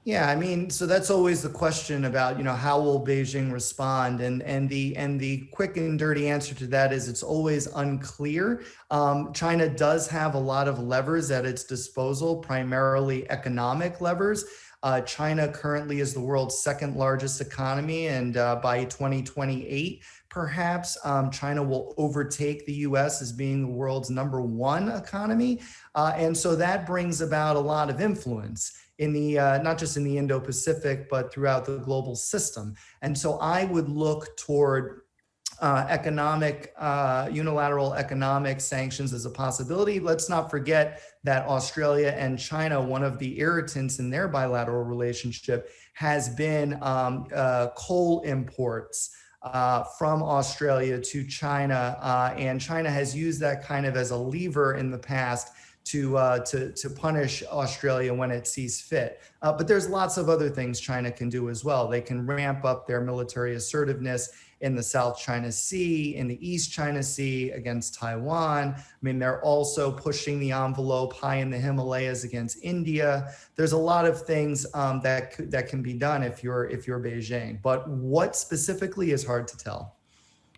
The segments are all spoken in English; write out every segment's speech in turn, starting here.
Yeah, I mean, so that's always the question about, how will Beijing respond? And the quick and dirty answer to that is it's always unclear. China does have a lot of levers at its disposal, primarily economic levers. China currently is the world's second largest economy, and by 2028, perhaps China will overtake the US as being the world's number one economy. And so that brings about a lot of influence in the not just in the Indo-Pacific, but throughout the global system. And so I would look toward unilateral economic sanctions as a possibility. Let's not forget that Australia and China, one of the irritants in their bilateral relationship has been coal imports from Australia to China, and China has used that kind of as a lever in the past to punish Australia when it sees fit. But there's lots of other things China can do as well. They can ramp up their military assertiveness in the South China Sea, in the East China Sea against Taiwan. I mean, they're also pushing the envelope high in the Himalayas against India. There's a lot of things that can be done if you're Beijing, but what specifically is hard to tell.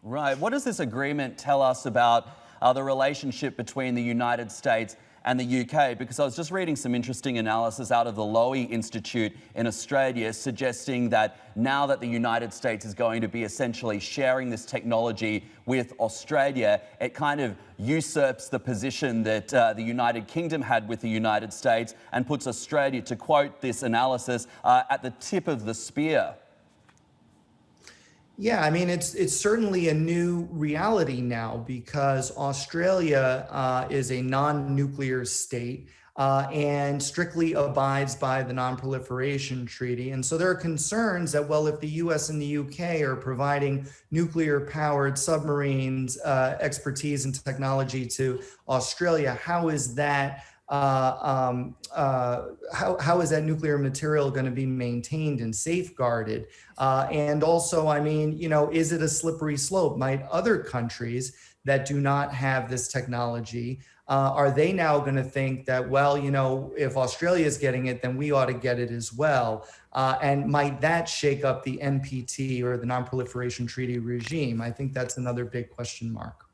Right. What does this agreement tell us about the relationship between the United States and the UK? Because I was just reading some interesting analysis out of the Lowy Institute in Australia suggesting that now that the United States is going to be essentially sharing this technology with Australia, it kind of usurps the position that the United Kingdom had with the United States and puts Australia, to quote this analysis, at the tip of the spear. Yeah, I mean, it's certainly a new reality now because Australia is a non-nuclear state and strictly abides by the Non-Proliferation Treaty. And so there are concerns that, well, if the US and the UK are providing nuclear-powered submarines, expertise and technology to Australia, how is that how is that nuclear material going to be maintained and safeguarded? And also, I mean, is it a slippery slope? Might other countries that do not have this technology, are they now going to think that, well, if Australia is getting it, then we ought to get it as well? And might that shake up the NPT or the Non-Proliferation Treaty regime? I think that's another big question mark.